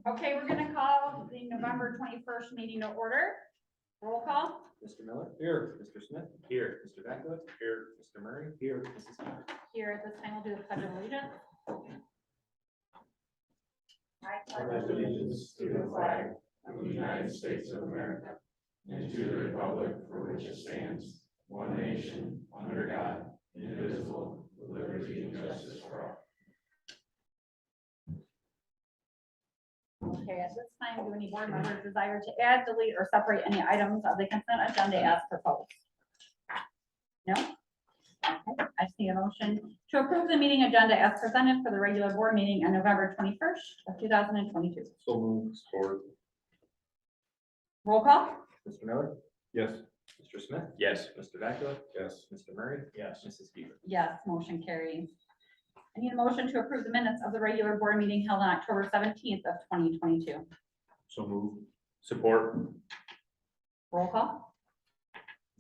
Okay, we're gonna call the November 21st meeting to order. Roll call. Mr. Miller? Here. Mr. Smith? Here. Mr. Beckwith? Here. Mr. Murray? Here. Mrs. Smith? Here at this time, we'll do the pledge of allegiance. I pledge allegiance to the flag of the United States of America and to the republic for which it stands, one nation, under God, indivisible, with liberty and justice for all. Okay, at this time, do any board members desire to add, delete, or separate any items of the consent agenda as proposed? No? Okay, I see a motion to approve the meeting agenda as presented for the regular board meeting on November 21st of 2022. So moved. Support. Roll call. Mr. Miller? Yes. Mr. Smith? Yes. Mr. Beckwith? Yes. Mr. Murray? Yes. Mrs. Beaver? Yes, motion carries. I need a motion to approve the minutes of the regular board meeting held on October 17th of 2022. So moved. Support. Roll call.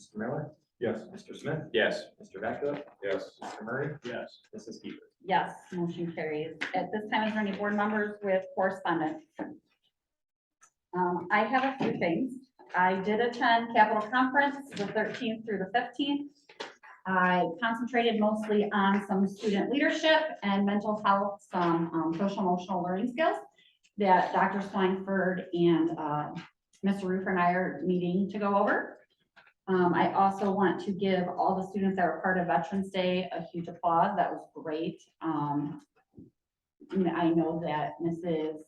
Mr. Miller? Yes. Mr. Smith? Yes. Mr. Beckwith? Yes. Mr. Murray? Yes. Mrs. Beaver? Yes, motion carries. At this time, is there any board members with correspondence? I have a few things. I did attend Capitol Conference the 13th through the 15th. I concentrated mostly on some student leadership and mental health, some social emotional learning skills that Dr. Swineford and Mr. Roofer and I are meeting to go over. I also want to give all the students that were part of Veterans Day a huge applause. That was great. I know that Mrs.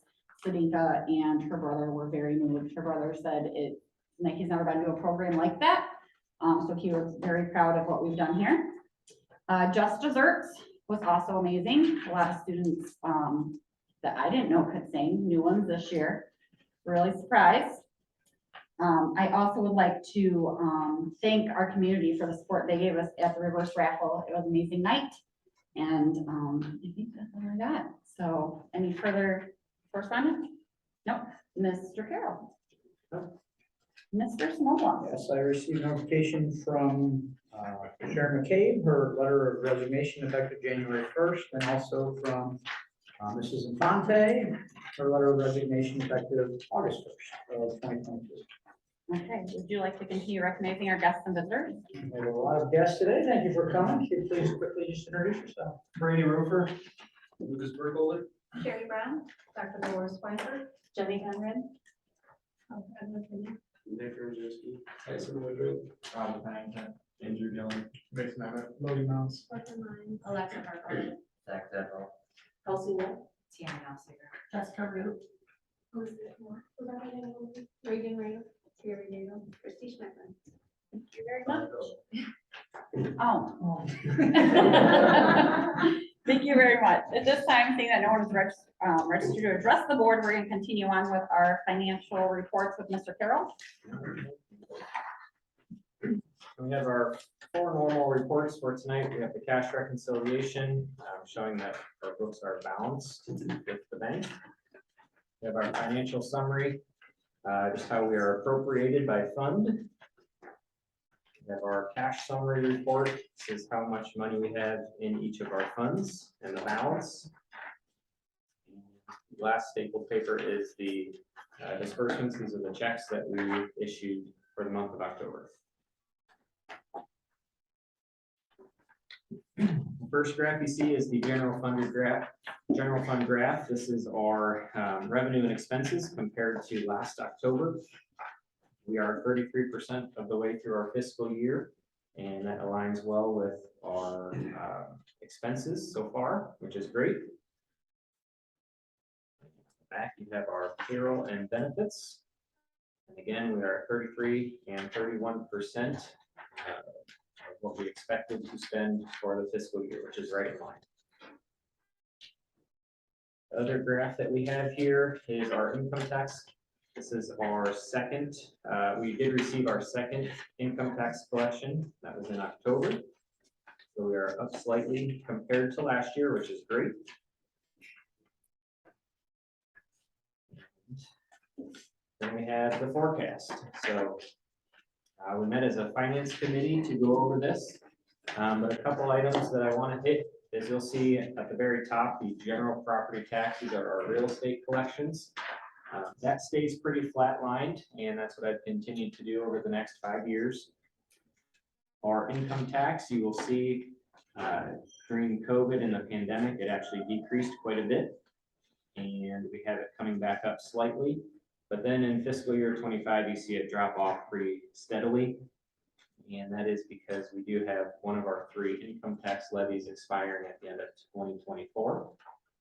Sadika and her brother were very moved. Her brother said like he's never been to a program like that. So he was very proud of what we've done here. Just Desserts was also amazing. A lot of students that I didn't know could sing, new ones this year. Really surprised. I also would like to thank our community for the support they gave us at the reverse raffle. It was an amazing night. And I think that's all I got. So any further correspondence? Nope. Mr. Carroll. Mr. Smola. Yes, I received notification from Sharon McCabe, her letter of resignation effective January 1st, and also from Mrs. Infante, her letter of resignation effective August 1st of 2022. Okay, would you like to continue recognizing our guests and visitors? We have a lot of guests today. Thank you for coming. Could you please quickly just introduce yourself? Brady Roofer? Lucas Burkholder? Sherry Brown, Dr. Dolores Schweitzer, Jenny Conrad. Nick Rosierski? Tyson Woodruff? Rob Pennington? Andrew Dillon? Mason Emmett? Lodi Mounts. Alexa Harper, Zach Zeppel? Kelsey Wood, Tiana Nosiger. Jessica Root, Elizabeth Moore, Reagan Ray, Terry Dale, Christy Schmidt. Thank you very much. Oh. Thank you very much. At this time, seeing that no one is registered to address the board, we're going to continue on with our financial reports with Mr. Carroll. We have our 4 normal reports for tonight. We have the cash reconciliation showing that our books are balanced with the bank. We have our financial summary, just how we are appropriated by fund. We have our cash summary report. This is how much money we have in each of our funds and the balance. The last stapled paper is the disbursements. These are the checks that we issued for the month of October. The first graph you see is the general fund graph. This is our revenue and expenses compared to last October. We are 33% of the way through our fiscal year, and that aligns well with our expenses so far, which is great. Back, you have our payroll and benefits. And again, we are at 33 and 31% of what we expected to spend for the fiscal year, which is right in line. The other graph that we have here is our income tax. This is our second, we did receive our second income tax collection. That was in October. So we are up slightly compared to last year, which is great. Then we have the forecast. So we met as a finance committee to go over this, but a couple items that I want to hit is you'll see at the very top, the general property taxes are our real estate collections. That stays pretty flatlined, and that's what I've continued to do over the next 5 years. Our income tax, you will see during COVID and the pandemic, it actually decreased quite a bit. And we have it coming back up slightly. But then in fiscal year 25, you see it drop off pretty steadily. And that is because we do have one of our 3 income tax levies expiring at the end of 2024.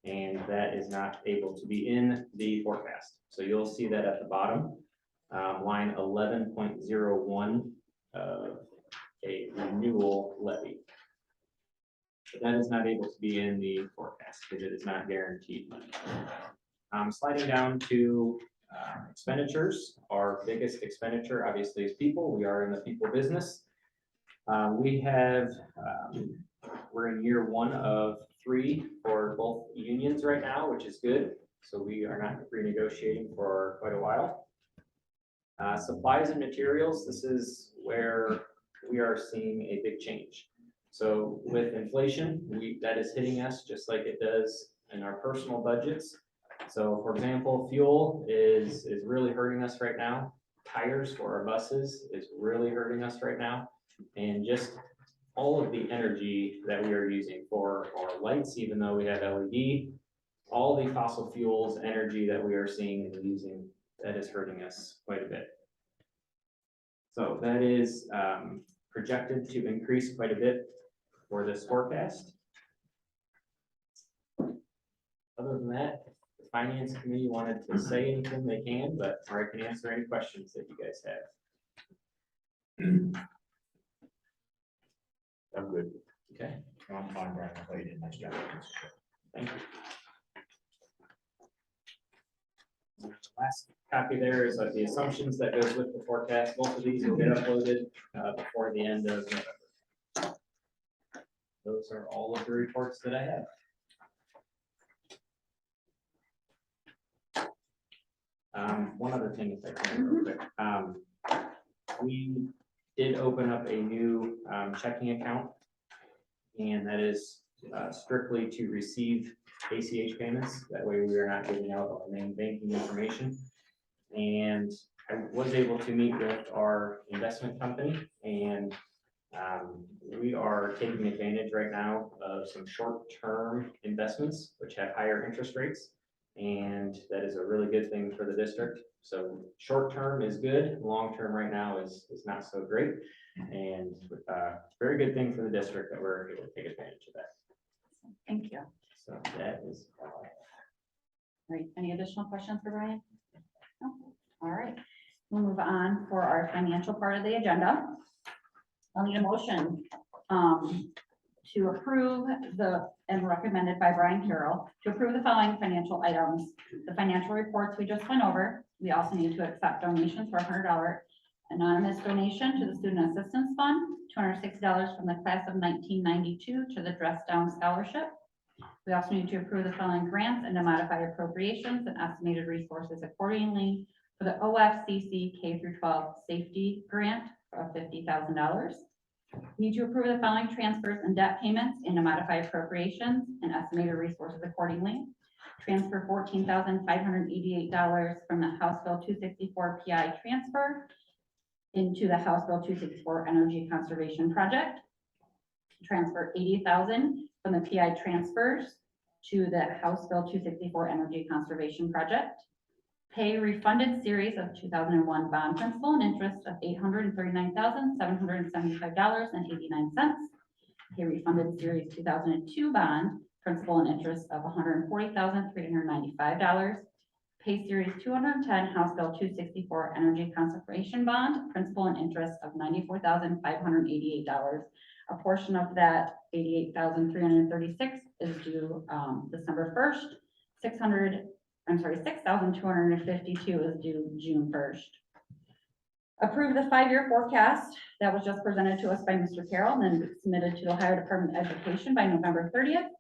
And that is not able to be in the forecast. So you'll see that at the bottom, line 11.01 of a renewal levy. But that is not able to be in the forecast because it is not guaranteed money. Sliding down to expenditures, our biggest expenditure obviously is people. We are in the people business. We're in year 1 of 3 for both unions right now, which is good. So we are not renegotiating for quite a while. Supplies and materials, this is where we are seeing a big change. So with inflation, that is hitting us just like it does in our personal budgets. So for example, fuel is really hurting us right now. Tires for our buses is really hurting us right now. And just all of the energy that we are using for our lights, even though we have LED, all the fossil fuels energy that we are seeing and using, that is hurting us quite a bit. So that is projected to increase quite a bit for this forecast. Other than that, the finance committee wanted to say anything they can, or I can answer any questions that you guys have. I'm good. Okay, I'm fine, Brian. I thought you did a nice job. thank you. Last copy there is the assumptions that goes with the forecast. Both of these will get uploaded before the end of November. Those are all of the reports that I have. One other thing, if I can real quick. We did open up a new checking account, and that is strictly to receive ACH payments. That way we are not giving out our main banking information. And I was able to meet with our investment company, and we are taking advantage right now of some short-term investments which have higher interest rates, and that is a really good thing for the district. So short-term is good, long-term right now is not so great, and very good thing for the district that we're able to take advantage of that. Thank you. So that is all I have. Great. Any additional questions for Brian? No? All right. We'll move on for our financial part of the agenda. I'll need a motion to approve and recommended by Brian Carroll, to approve the following financial items. The financial reports we just went over. We also need to accept donations for $100 anonymous donation to the Student Assistance Fund, $260 from the class of 1992 to the Dress Down Scholarship. We also need to approve the following grants and to modify appropriations and estimated resources accordingly for the OFCC K-12 safety grant of $50,000. Need to approve the following transfers and debt payments and to modify appropriations and estimated resources accordingly. Transfer $14,588 from the House Bill 264 PI transfer into the House Bill 264 Energy Conservation Project. Transfer $80,000 from the PI transfers to the House Bill 264 Energy Conservation Project. Pay refunded series of 2001 bond principal and interest of $839,775.89. Pay refunded series 2002 bond principal and interest of $140,395. Pay series 210 House Bill 264 Energy Conservation Bond principal and interest of $94,588. A portion of that $88,336 is due December 1st. $6,252 is due June 1st. Approve the 5-year forecast that was just presented to us by Mr. Carroll and then submitted to the Ohio Department of Education by November 30th.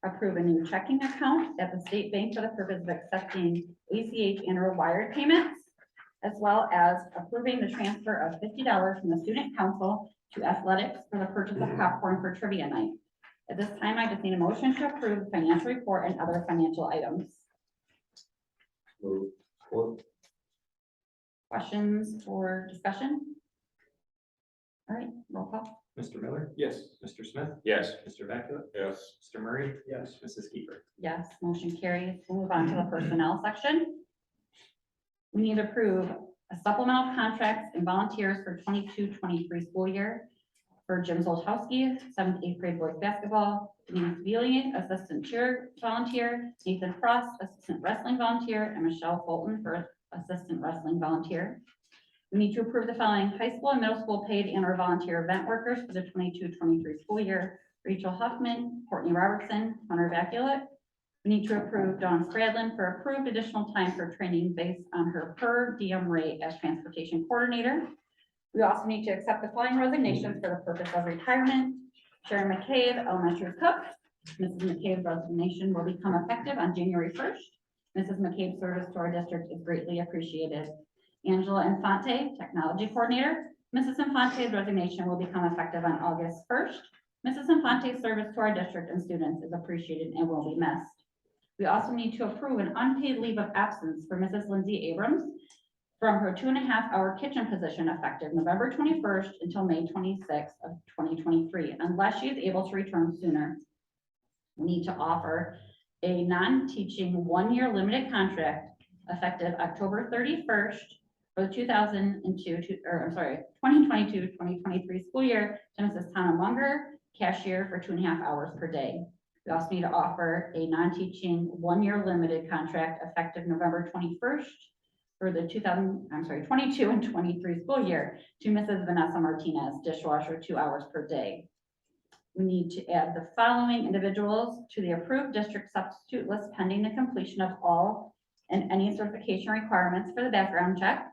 Approve a new checking account at the state bank for the purpose of accepting ACH annual wired payments, as well as approving the transfer of $50 from the student council to athletics for the purchase of popcorn for trivia night. At this time, I just need a motion to approve the financial report and other financial items. Move. Support. Questions or discussion? All right, roll call. Mr. Miller, Yes. Mr. Smith, Yes. Mr. Vacula, Yes. Mr. Murray, Yes. Mrs. Keeper. Yes, motion carries. We'll move on to the personnel section. We need to approve a supplemental contracts and volunteers for 22-23 school year for Jim Zoltowski, 7th, 8th grade boys basketball, Denise Veely, assistant cheer volunteer, Nathan Frost, assistant wrestling volunteer, and Michelle Fulton for assistant wrestling volunteer. We need to approve the following high school and middle school paid and or volunteer event workers for the 22-23 school year: Rachel Huffman, Courtney Robertson, Hunter Vacula. We need to approve Dawn Stradlin for approved additional time for training based on her per diem rate as transportation coordinator. We also need to accept the following resignations for the purpose of retirement: Sharon McCabe, elementary cook. Mrs. McCabe's resignation will become effective on January 1st. Mrs. McCabe's service to our district is greatly appreciated. Angela Infante, technology coordinator. Mrs. Infante's resignation will become effective on August 1st. Mrs. Infante's service to our district and students is appreciated and will be missed. We also need to approve an unpaid leave of absence for Mrs. Lindsay Abrams from her 2.5-hour kitchen position effective November 21st until May 26th of 2023, unless she is able to return sooner. We need to offer a non-teaching 1-year limited contract effective October 31st for the 2022-2023 school year to Mrs. Tana Munger, cashier, for 2.5 hours per day. We also need to offer a non-teaching 1-year limited contract effective November 21st for the 22 and 23 school year to Mrs. Vanessa Martinez, dishwasher, 2 hours per day. We need to add the following individuals to the approved district substitute list pending the completion of all and any certification requirements for the background check.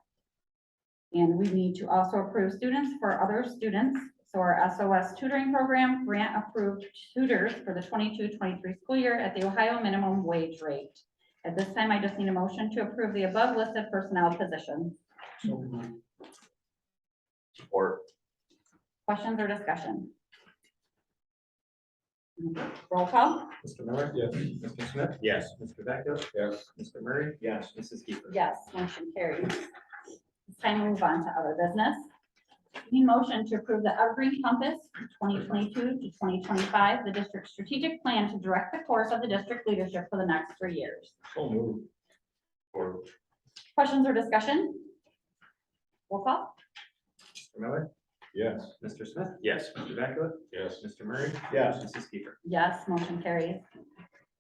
And we need to also approve students for other students. So our SOS tutoring program, grant approved tutors for the 22-23 school year at the Ohio minimum wage rate. At this time, I just need a motion to approve the above listed personnel positions. Support. Questions or discussion? Roll call. Mr. Miller? Yes. Mr. Smith? Yes. Mr. Vacula? Yes. Mr. Murray? Yes. Mrs. Keeper. Yes, motion carries. It's time to move on to other business. We need motion to approve the Evergreen Compass 2022 to 2025, the district's strategic plan to direct the course of the district leadership for the next 3 years. So move. Support. Questions or discussion? Roll call. Mr. Miller? Yes. Mr. Smith? Yes. Mr. Vacula? Yes. Mr. Murray? Yes. Mrs. Keeper. Yes, motion carries.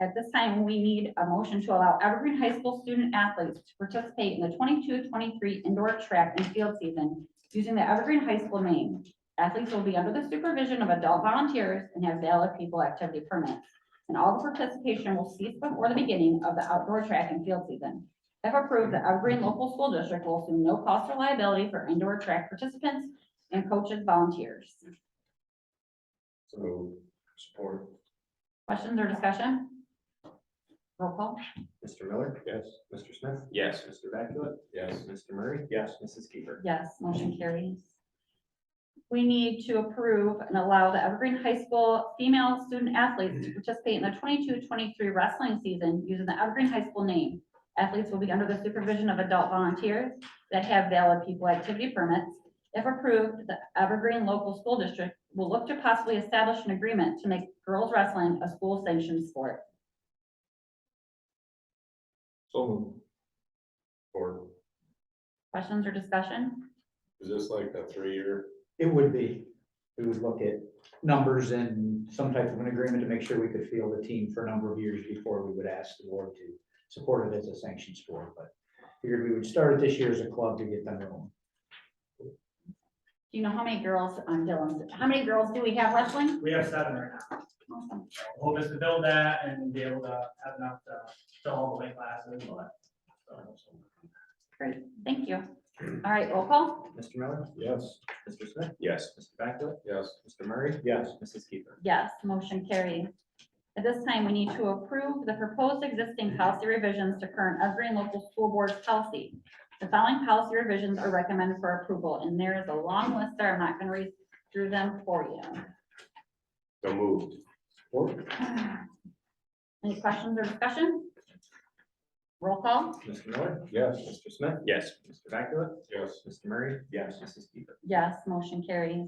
At this time, we need a motion to allow Evergreen High School student athletes to participate in the 22-23 indoor track and field season using the Evergreen High School name. Athletes will be under the supervision of adult volunteers and have valid people activity permits. And all the participation will cease before the beginning of the outdoor track and field season. If approved, the Evergreen local school district will assume no cost or liability for indoor track participants and coaches volunteers. So move. Support. Questions or discussion? Roll call. Mr. Miller? Yes. Mr. Smith? Yes. Mr. Vacula? Yes. Mr. Murray? Yes. Mrs. Keeper. Yes, motion carries. We need to approve and allow the Evergreen High School female student athletes to participate in the 22-23 wrestling season using the Evergreen High School name. Athletes will be under the supervision of adult volunteers that have valid people activity permits. If approved, the Evergreen local school district will look to possibly establish an agreement to make girls wrestling a school sanctioned sport. So move. Support. Questions or discussion? Is this like a 3-year? It would be. We would look at numbers and some type of an agreement to make sure we could field a team for a number of years before we would ask the board to support it as a sanctioned sport, but figured we would start it this year as a club to get them going. Do you know how many girls on Dylan's, how many girls do we have wrestling? We have 7 right now. Awesome. Hope is to build that and be able to have enough to fill all the weight classes, but. Great, thank you. All right, roll call. Mr. Miller? Yes. Mr. Smith? Yes. Mr. Vacula? Yes. Mr. Murray? Yes. Mrs. Keeper. Yes, motion carried. At this time, we need to approve the proposed existing policy revisions to current Evergreen local school board policy. The following policy revisions are recommended for approval, and there is a long list there. I'm not going to read through them for you. So moved. Any questions or discussion? Roll call? Mr. Miller? Yes. Mr. Smith? Yes. Mr. Vaculip? Yes. Mr. Murray? Yes. Mrs. Peter? Yes, motion carries.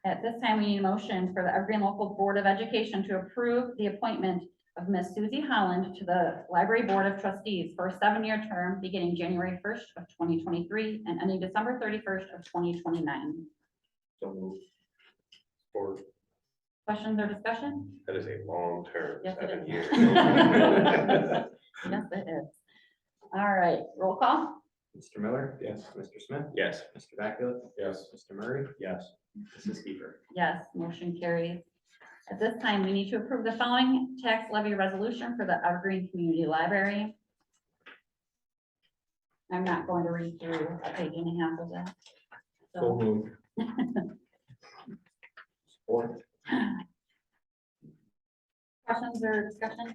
At this time, we need a motion for the Evergreen Local Board of Education to approve the appointment of Miss Susie Holland to the Library Board of Trustees for a 7-year term beginning January 1st of 2023 and ending December 31st of 2029. So moved. Support. Questions or discussion? That is a long term, Yes, it 7 is. years. Yes, it is. All right, roll call? Mr. Miller? Yes. Mr. Smith? Yes. Mr. Vaculip? Yes. Mr. Murray? Yes. Mrs. Peter? Yes, motion carries. At this time, we need to approve the following tax levy resolution for the Evergreen Community Library. I'm not going to read through a page and a half of that. So So, moved. Support. questions or discussion?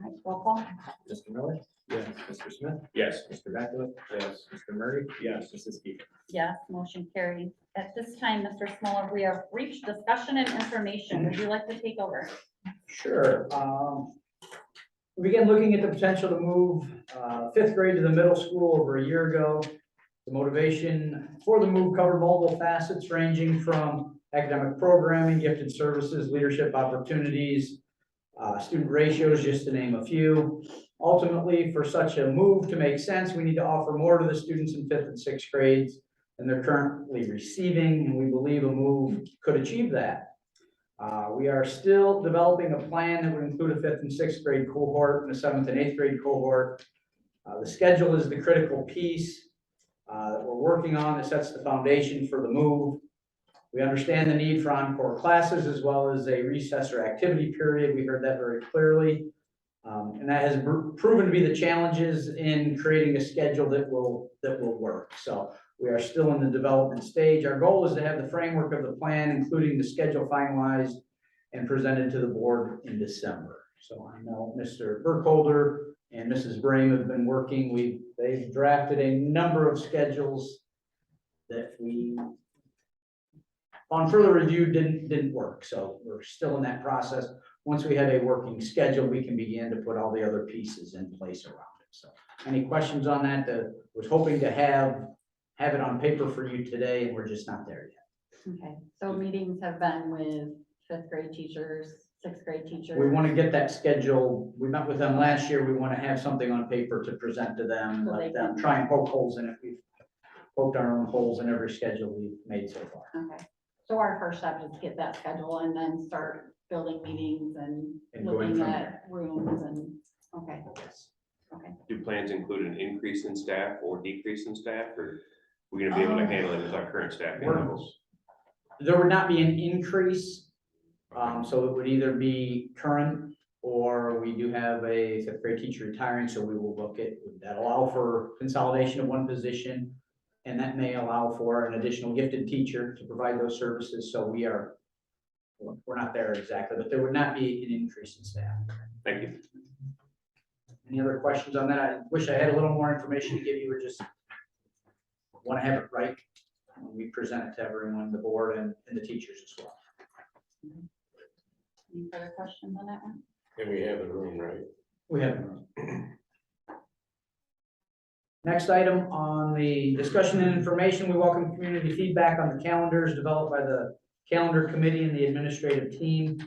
All right, roll call? Mr. Miller? Yes. Mr. Smith? Yes. Mr. Vaculip? Yes. Mr. Murray? Yes. Mrs. Peter? Yes, motion carries. At this time, Mr. Smoller, we have reached discussion and information. Would you like to take over? Sure. We began looking at the potential to move 5th grade to the middle school over a year ago. The motivation for the move covered multiple facets ranging from academic programming, gifted services, leadership opportunities, student ratios, just to name a few. Ultimately, for such a move to make sense, we need to offer more to the students in 5th and 6th grades than they're currently receiving, and we believe a move could achieve that. We are still developing a plan that would include a 5th and 6th grade cohort and a 7th and 8th grade cohort. The schedule is the critical piece that we're working on that sets the foundation for the move. We understand the need for encore classes as well as a recess or activity period. We heard that very clearly. And that has proven to be the challenges in creating a schedule that will work. So we are still in the development stage. Our goal is to have the framework of the plan, including the schedule finalized and presented to the board in December. So I know Mr. Burkholder and Mrs. Brame have been working. They've drafted a number of schedules that we, on further review, didn't work. So we're still in that process. Once we have a working schedule, we can begin to put all the other pieces in place around it. So any questions on that? Was hoping to have it on paper for you today, and we're just not there yet. Okay, so meetings have been with 5th grade teachers, 6th grade teachers. We want to get that schedule. We met with them last year. We want to have something on paper to present to them, So they let them can- try and poke holes in it. We've poked our own holes in every schedule we've made so far. Okay, so our first step is to get that schedule and then start building meetings and going looking from at rooms and, okay, okay. Do plans include an increase in staff or decrease in staff, or we're gonna be able to handle it with our current staffing We're- levels? There would not be an increase. So it would either be current or we do have a 5th grade teacher retiring, so we will look at, that allow for consolidation of one position. And that may allow for an additional gifted teacher to provide those services. So we're not there exactly, but there would not be an increase in staff. Thank you. Any other questions on that? I wish I had a little more information to give you, or just want to have it right when we present it to everyone, the board and the teachers as well. Any further questions on that one? And we have the room, right? We have. Next item on the discussion and information, we welcome community feedback on the calendars developed by the calendar committee and the administrative team.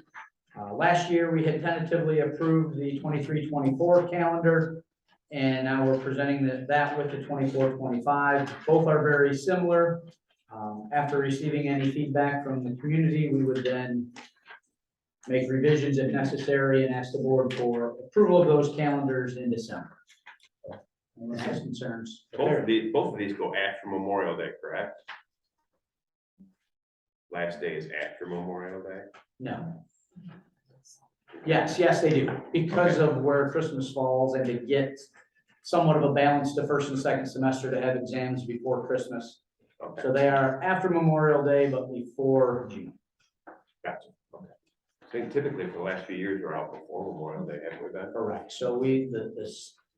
Last year, we had tentatively approved the 23-24 calendar, and now we're presenting that with the 24-25. Both are very similar. After receiving any feedback from the community, we would then make revisions if necessary and ask the board for approval of those calendars in December. Anyone has concerns? Both of these go after Memorial Day, correct? Last day is after Memorial Day. No. Yes, they do, because of where Christmas falls and to get somewhat of a balance to first and second semester to have exams before Christmas. Okay, So they are after Memorial Day, but before June. gotcha. Okay. I think typically for the last few years, we're out before Memorial Day, haven't we been? Correct. So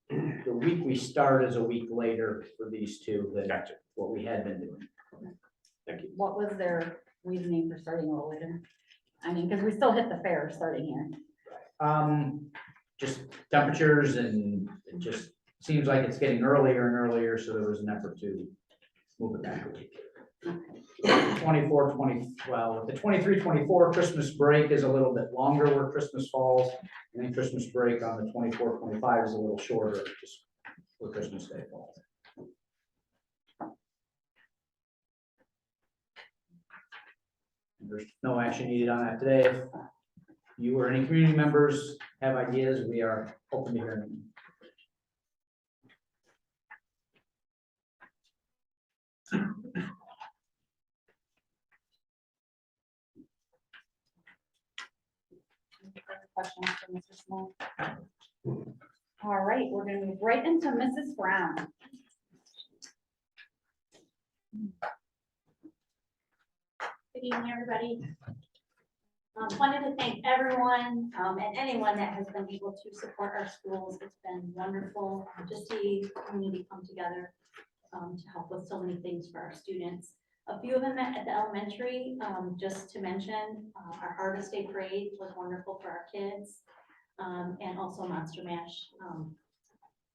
the week we start is a week later for these two than Gotcha. what we had been doing. Thank you. What was their reasoning for starting a little later? I mean, because we still hit the fair starting here. Just temperatures, and it just seems like it's getting earlier and earlier, so there was an effort to move it back a week. 24, 20, the 23, 24 Christmas break is a little bit longer where Christmas falls, and then Christmas break on the 24, 25 is a little shorter, just where Christmas Day falls. There's no action needed on that today. If you or any community members have ideas, we are open to hearing them. Questions for Mr. Small? All right, we're gonna move right into Mrs. Brown. Good evening, everybody. Wanted to thank everyone and anyone that has been able to support our schools. It's been wonderful to see the community come together to help with so many things for our students. A few of them at the elementary, just to mention, our Harvest Day Parade was wonderful for our kids, and also Monster Mash.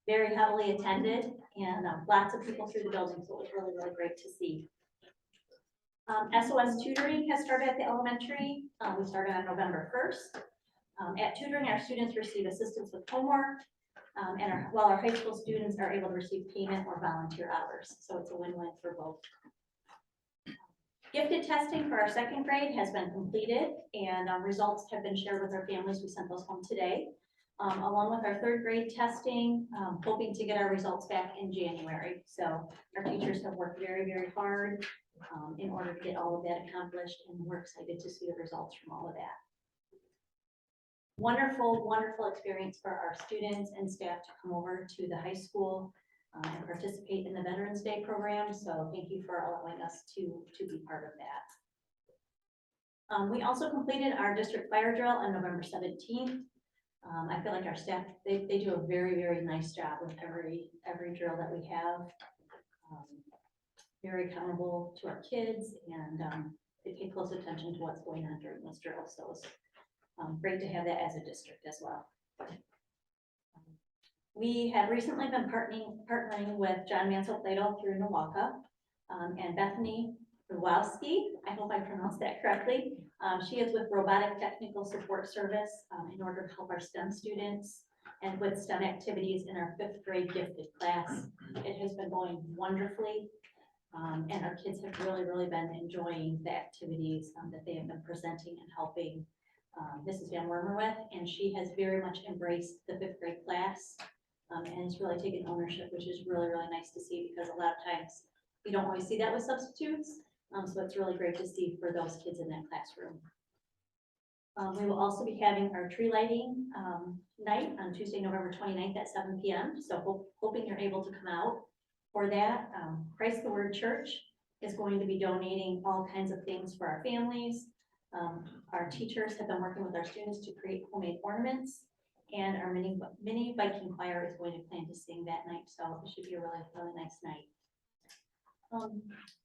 Very heavily attended, and lots of people through the building, so it was really, really great to see. SOS tutoring has started at the elementary. We started on November 1st. At tutoring, our students receive assistance with homework, while our high school students are able to receive payment or volunteer hours. So it's a win-win for both. Gifted testing for our second grade has been completed, and results have been shared with our families. We sent those home today. Along with our third grade testing, hoping to get our results back in January. So our teachers have worked very, very hard in order to get all of that accomplished, and we're excited to see the results from all of that. Wonderful, wonderful experience for our students and staff to come over to the high school and participate in the Veterans Day program. So thank you for allowing us to be part of that. We also completed our district fire drill on November 17th. I feel like our staff, they do a very, very nice job with every drill that we have. Very accountable to our kids, and they pay close attention to what's going on during those drills. So it's great to have that as a district as well. We have recently been partnering with John Mansell Plato through Nawaka, and Bethany Rwowski, I hope I pronounced that correctly. She is with Robotic Technical Support Service in order to help our STEM students and with STEM activities in our 5th grade gifted class. It has been going wonderfully. And our kids have really, really been enjoying the activities that they have been presenting and helping Mrs. Van Wormer with, and she has very much embraced the 5th grade class and has really taken ownership, which is really, really nice to see, because a lot of times you don't always see that with substitutes. So it's really great to see for those kids in that classroom. We will also be having our tree lighting night on Tuesday, November 29th at 7 p.m. So hoping you're able to come out for that. Christ the Word Church is going to be donating all kinds of things for our families. Our teachers have been working with our students to create homemade ornaments, and our mini Viking choir is going to plan to sing that night. So it should be a really, really nice night.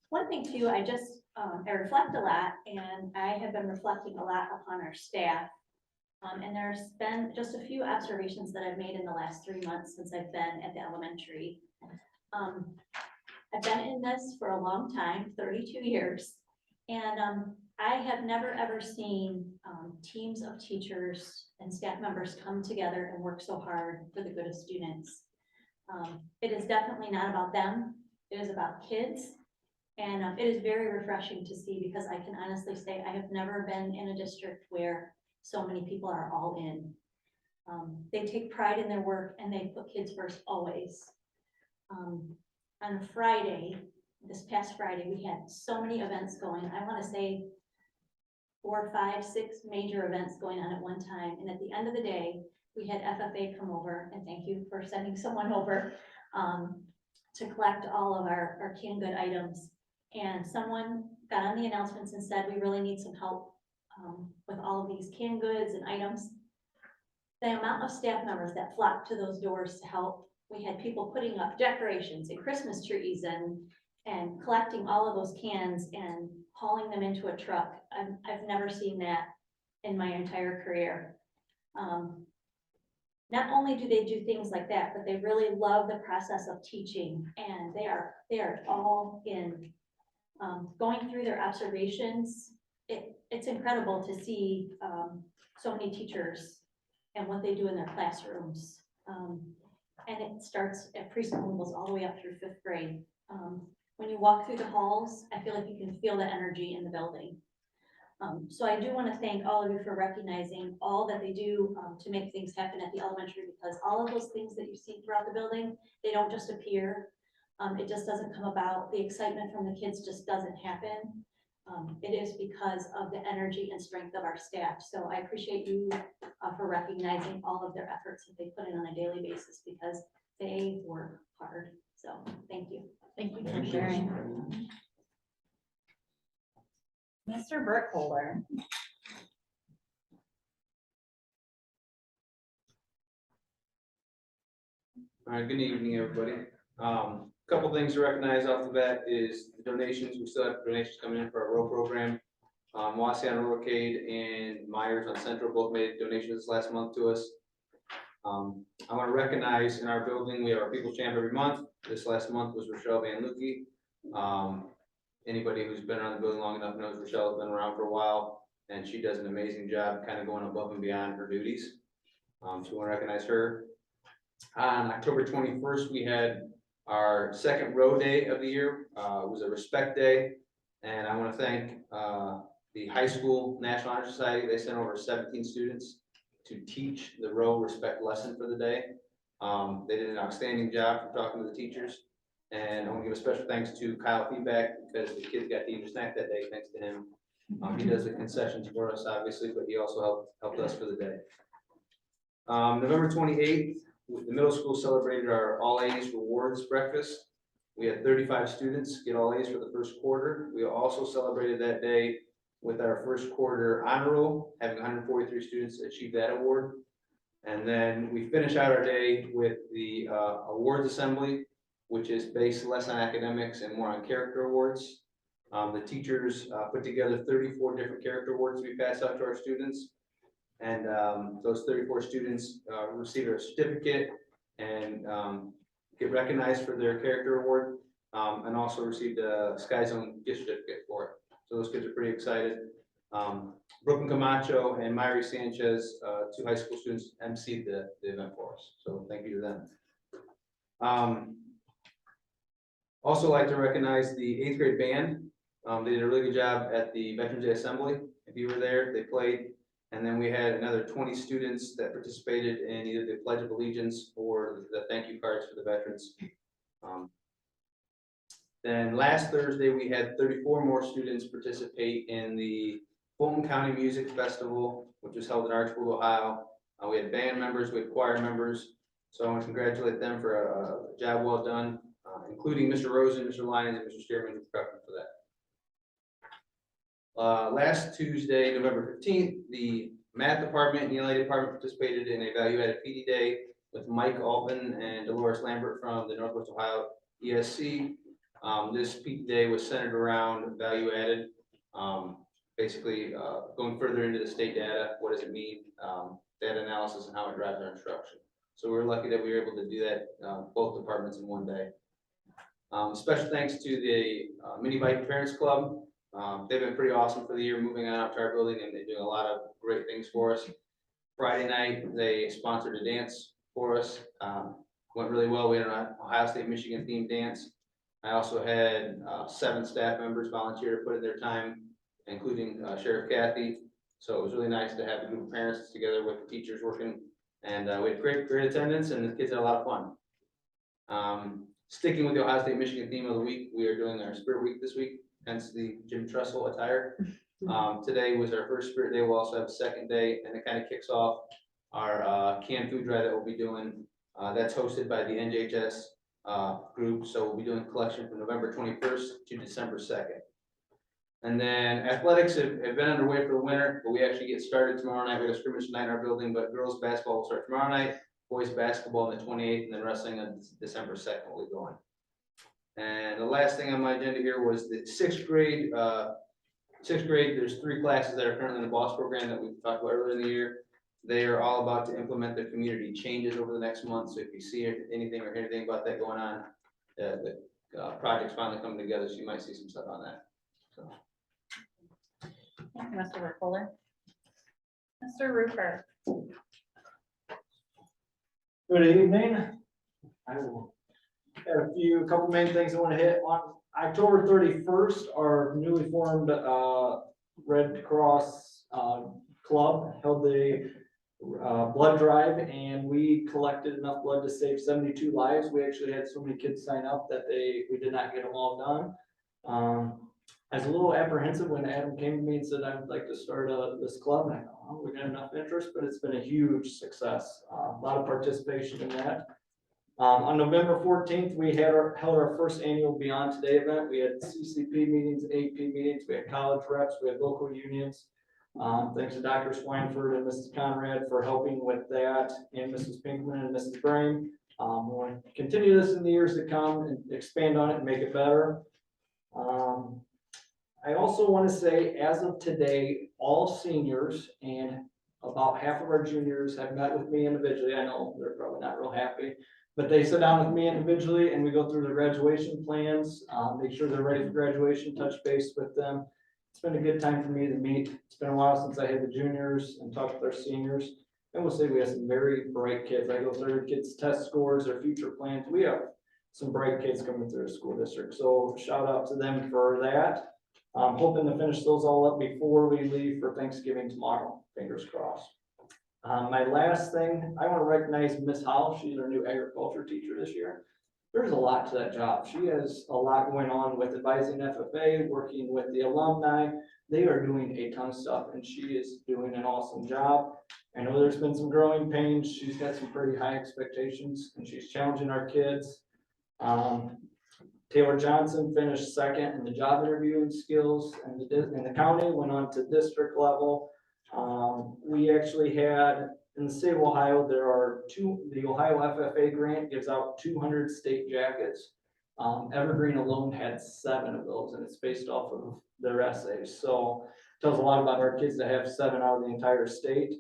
One thing too, I reflect a lot, and I have been reflecting a lot upon our staff. And there's been just a few observations that I've made in the last 3 months since I've been at the elementary. I've been in this for a long time, 32 years, and I have never ever seen teams of teachers and staff members come together and work so hard for the good of students. It is definitely not about them, it is about kids, and it is very refreshing to see, because I can honestly say I have never been in a district where so many people are all in. They take pride in their work, and they put kids first always. On Friday, this past Friday, we had so many events going. I want to say 4, 5, 6 major events going on at one time. And at the end of the day, we had FFA come over, and thank you for sending someone over to collect all of our canned good items. And someone got on the announcements and said, we really need some help with all of these canned goods and items. The amount of staff members that flocked to those doors to help. We had people putting up decorations and Christmas trees and collecting all of those cans and hauling them into a truck. I've never seen that in my entire career. Not only do they do things like that, but they really love the process of teaching, and they are all in. Going through their observations, it's incredible to see so many teachers and what they do in their classrooms. And it starts at preschool and goes all the way up through 5th grade. When you walk through the halls, I feel like you can feel the energy in the building. So I do want to thank all of you for recognizing all that they do to make things happen at the elementary, because all of those things that you see throughout the building, they don't just appear. It just doesn't come about. The excitement from the kids just doesn't happen. It is because of the energy and strength of our staff. So I appreciate you for recognizing all of their efforts that they put in on a daily basis, because they work hard. So thank you. Thank you for sharing. Mr. Burkholder. All right, good evening, everybody. Couple things to recognize off the bat is the donations. We still have donations coming in for our road program. Waseon Rocade and Myers on Central both made donations this last month to us. I want to recognize in our building, we have our People's Champ every month. This last month was Rochelle Van Lukey. Anybody who's been around the building long enough knows Rochelle has been around for a while, and she does an amazing job kind of going above and beyond her duties. So I want to recognize her. On October 21st, we had our second row day of the year. It was a respect day, and I want to thank the high school National Honor Society. They sent over 17 students to teach the row respect lesson for the day. They did an outstanding job for talking to the teachers, and I want to give a special thanks to Kyle Feedback, because the kids got to eat a snack that day thanks to him. He does the concessions for us, obviously, but he also helped us for the day. November 28th, the middle school celebrated our All A's Rewards Breakfast. We had 35 students get All A's for the first quarter. We also celebrated that day with our first quarter honor roll, having 143 students achieve that award. And then we finish out our day with the awards assembly, which is based less on academics and more on character awards. The teachers put together 34 different character awards we pass out to our students. And those 34 students receive a certificate and get recognized for their character award, and also received a Sky Zone gift certificate for it. So those kids are pretty excited. Brooklyn Camacho and Myri Sanchez, 2 high school students, emceed the event for us. So thank you to them. Also like to recognize the 8th grade band. They did a really good job at the Veterans Day Assembly. If you were there, they played. And then we had another 20 students that participated in either the Pledge of Allegiance or the thank you cards for the veterans. Then last Thursday, we had 34 more students participate in the Fulton County Music Festival, which was held in Archbold, Ohio. We had band members, we had choir members. So I want to congratulate them for a job well done, including Mr. Rosen, Mr. Lyons, and Mr. Stearman for that. Last Tuesday, November 15th, the math department and the ELA department participated in a value-added PD day with Mike Altman and Dolores Lambert from the Northwest Ohio ESC. This PD day was centered around value-added, basically going further into the state data. What does it mean? Data analysis and how it drives our instruction. So we're lucky that we were able to do that, both departments in one day. Special thanks to the Mini Bike Parents Club. They've been pretty awesome for the year, moving on up to our building, and they're doing a lot of great things for us. Friday night, they sponsored a dance for us. Went really well. We had an Ohio State, Michigan themed dance. I also had 7 staff members volunteer to put in their time, including Sheriff Kathy. So it was really nice to have a group of parents together with the teachers working, and we had great attendance, and the kids had a lot of fun. Sticking with the Ohio State, Michigan theme of the week, we are doing our Spirit Week this week, hence the Jim Trestle attire. Today was our first Spirit Day. We'll also have a second day, and it kind of kicks off our canned food drive that we'll be doing. That's hosted by the NJHS group. So we'll be doing a collection from November 21st to December 2nd. And then athletics have been underway for the winter, but we actually get started tomorrow night. We have a scrimmage tonight in our building, but girls basketball will start tomorrow night, boys basketball on the 28th, and then wrestling on December 2nd will be going. And the last thing on my agenda here was the 6th grade sixth grade, there's 3 classes that are currently in the BOSS program that we talked about earlier in the year. They are all about to implement their community changes over the next month, so if you see anything or hear anything about that going on, the project's finally coming together, so you might see some stuff on that, so. Thank you, Mr. Repoler. Mr. Roofer. Good evening. I will have a couple main things I want to hit. On October 31st, our newly formed Red Cross Club held the blood drive, and we collected enough blood to save 72 lives. We actually had so many kids sign up that we did not get them all done. I was a little apprehensive when Adam came to me and said, I would like to start this club. And I thought, oh, we got enough interest, but it's been a huge success. A lot of participation in that. On November 14th, we held our first annual Beyond Today event. We had CCP meetings, AP meetings, we had college reps, we had local unions. Thanks to Dr. Swineford and Mrs. Conrad for helping with that, and Mrs. Pinkman and Mrs. Brame. We'll continue this in the years to come and expand on it and make it better. I also want to say, as of today, all seniors and about half of our juniors have met with me individually. I know they're probably not real happy, but they sit down with me individually and we go through their graduation plans, make sure they're ready for graduation, touch base with them. It's been a good time for me to meet. It's been a while since I had the juniors and talked with our seniors. And we'll say we have some very bright kids. I go through our kids' test scores, their future plans. We have some bright kids coming through the school district. So shout out to them for that. I'm hoping to finish those all up before we leave for Thanksgiving tomorrow. Fingers crossed. My last thing, I want to recognize Miss Howell. She's our new agriculture teacher this year. There's a lot to that job. She has a lot going on with advising FFA, working with the alumni. They are doing a ton of stuff and she is doing an awesome job. I know there's been some growing pains. She's got some pretty high expectations and she's challenging our kids. Taylor Johnson finished second in the job interviewing skills and in the county, went on to district level. We actually had, in the state of Ohio, the Ohio FFA grant gives out 200 state jackets. Evergreen alone had 7 of those, and it's based off of their essays. So it tells a lot about our kids to have 7 out of the entire state.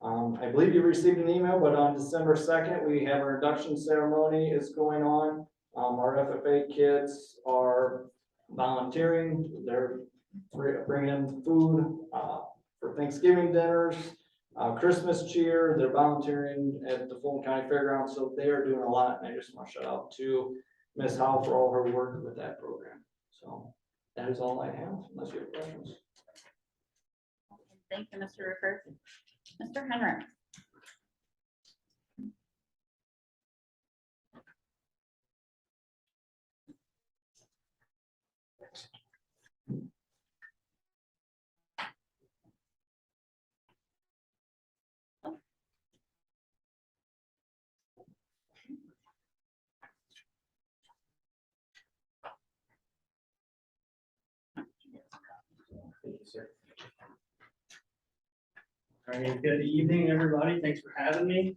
I believe you received an email, but on December 2nd, we have our induction ceremony is going on. Our FFA kids are volunteering. They're bringing in food for Thanksgiving dinners, Christmas cheer. They're volunteering at the Fulton County Fairgrounds, so they are doing a lot. And I just want to shout out to Ms. Howe for all her work with that program. So that is all I have, unless you have questions. Thank you, Mr. Roofer. Mr. Henrik. Thank you, sir. All right, good evening, everybody. Thanks for having me.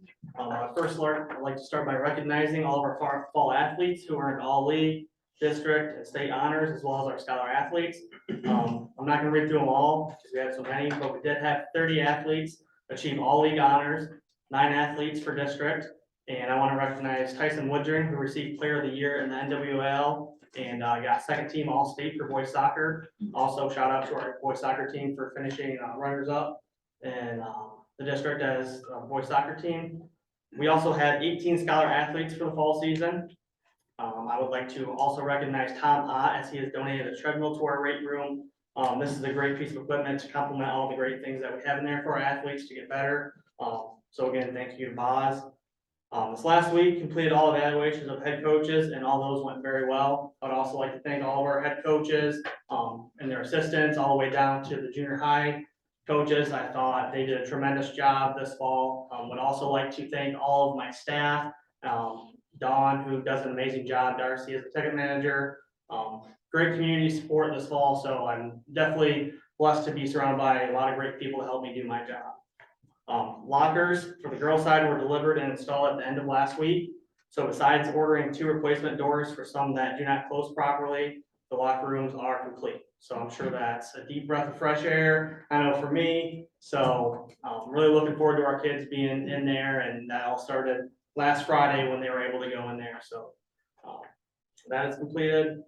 First, I'd like to start by recognizing all of our fall athletes who earned all league, district, and state honors, as well as our scholar athletes. I'm not gonna read through them all because we had so many, but we did have 30 athletes achieve all league honors, 9 athletes for district. And I want to recognize Tyson Woodring, who received Player of the Year in the NWL and got second team all state for boys soccer. Also, shout out to our boys soccer team for finishing runners up and the district as a boys soccer team. We also had 18 scholar athletes for the fall season. I would like to also recognize Tom Ott as he has donated a treadmill to our weight room. This is a great piece of equipment to complement all the great things that we have in there for our athletes to get better. So again, thank you to Boz. This last week completed all evaluations of head coaches and all those went very well. I'd also like to thank all of our head coaches and their assistants all the way down to the junior high coaches. I thought they did a tremendous job this fall. Would also like to thank all of my staff. Dawn, who does an amazing job. Darcy is the ticket manager. Great community support this fall. So I'm definitely blessed to be surrounded by a lot of great people to help me do my job. Lockers for the girls' side were delivered and installed at the end of last week. So besides ordering 2 replacement doors for some that do not close properly, the locker rooms are complete. So I'm sure that's a deep breath of fresh air, I know for me. So I'm really looking forward to our kids being in there, and that all started last Friday when they were able to go in there, so. That is completed.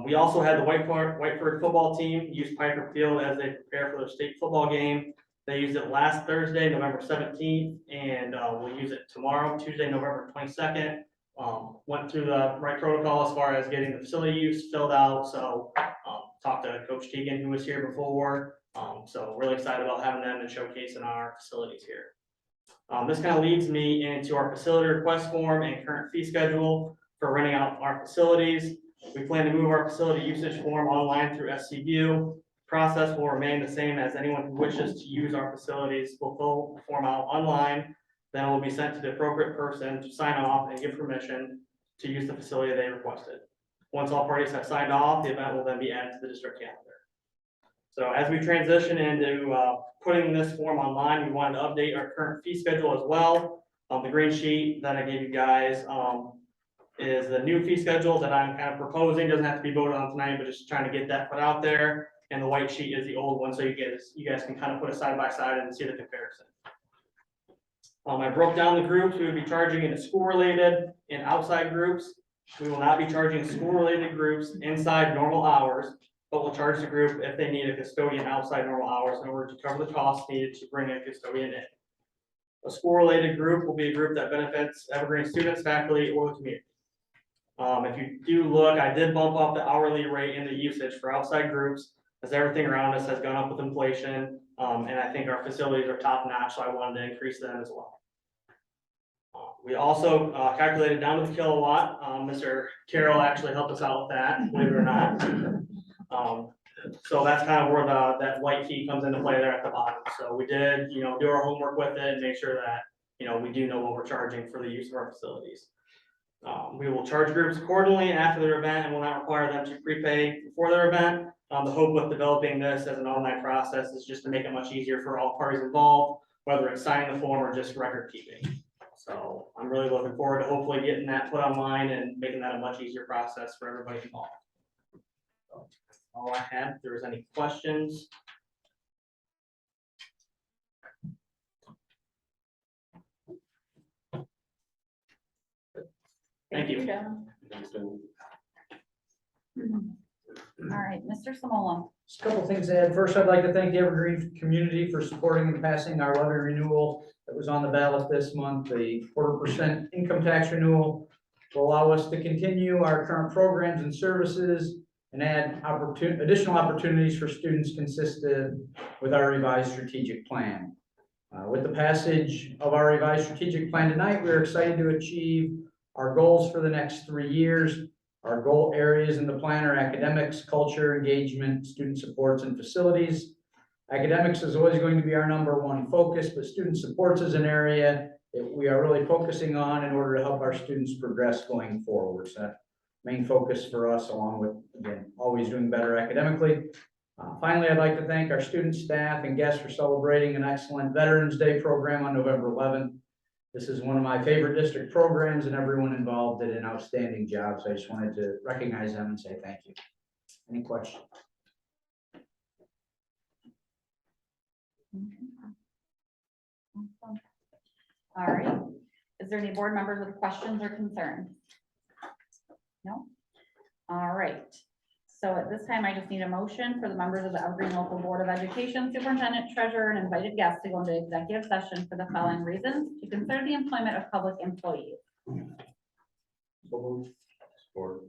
We also had the Whiteford football team use Piper Field as they prepare for their state football game. They used it last Thursday, November 17th, and we'll use it tomorrow, Tuesday, November 22nd. Went through the right protocol as far as getting the facility use filled out, so talked to Coach Teagan, who was here before. So really excited about having them and showcasing our facilities here. This kind of leads me into our facility request form and current fee schedule for renting out our facilities. We plan to move our facility usage form online through SCView. Process will remain the same, as anyone who wishes to use our facilities will fill the form out online. Then it will be sent to the appropriate person to sign off and give permission to use the facility they requested. Once all parties have signed off, the event will then be added to the district calendar. So as we transition into putting this form online, we wanted to update our current fee schedule as well. The green sheet that I gave you guys is the new fee schedule that I'm kind of proposing. Doesn't have to be voted on tonight, but just trying to get that put out there. And the white sheet is the old one, so you guys can kind of put it side by side and see the comparison. I broke down the groups we would be charging into school-related and outside groups. We will not be charging school-related groups inside normal hours, but we'll charge the group if they need a custodian outside normal hours in order to cover the costs needed to bring a custodian in. A school-related group will be a group that benefits Evergreen students, faculty, or the community. If you do look, I did bump up the hourly rate in the usage for outside groups, as everything around us has gone up with inflation. And I think our facilities are top notch, so I wanted to increase them as well. We also calculated down to the kilowatt. Mr. Carroll actually helped us out with that, believe it or not. So that's kind of where that white fee comes into play there at the bottom. So we did, do our homework with it and make sure that, we do know what we're charging for the use of our facilities. We will charge groups accordingly after their event and will not require them to prepay before their event. The hope with developing this as an online process is just to make it much easier for all parties involved, whether it's signing the form or just record keeping. So I'm really looking forward to hopefully getting that put online and making that a much easier process for everybody involved. So that's all I had. If there was any questions. Thank you. All right, Mr. Samola. Just a couple things to add. First, I'd like to thank the Evergreen community for supporting and passing our levy renewal that was on the ballot this month. The 4% income tax renewal will allow us to continue our current programs and services and add additional opportunities for students consistent with our revised strategic plan. With the passage of our revised strategic plan tonight, we're excited to achieve our goals for the next 3 years. Our goal areas in the plan are academics, culture, engagement, student supports, and facilities. Academics is always going to be our #1 focus, but student supports is an area that we are really focusing on in order to help our students progress going forward. So that main focus for us, along with, again, always doing better academically. Finally, I'd like to thank our students, staff, and guests for celebrating an excellent Veterans Day program on November 11th. This is one of my favorite district programs, and everyone involved did an outstanding job. So I just wanted to recognize them and say thank you. Any questions? Awesome. All right. Is there any board members with questions or concerns? No? All right. So at this time, I just need a motion for the members of the Evergreen Local Board of Education, Superintendent, Treasurer, and invited guests to go into executive session for the following reasons: to consider the employment of public employees. Support.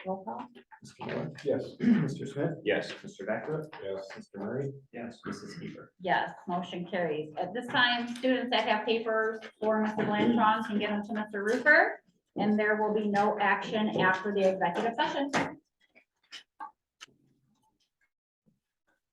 Roll call. Mr. Miller? Yes. Mr. Smith? Yes. Mr. Becker? Yes. Mr. Murray? Yes. Mrs. Keeper? Yes, motion carries. At this time, students that have papers for Mr. Blanchon can give them to Mr. Roofer, and there will be no action after the executive session.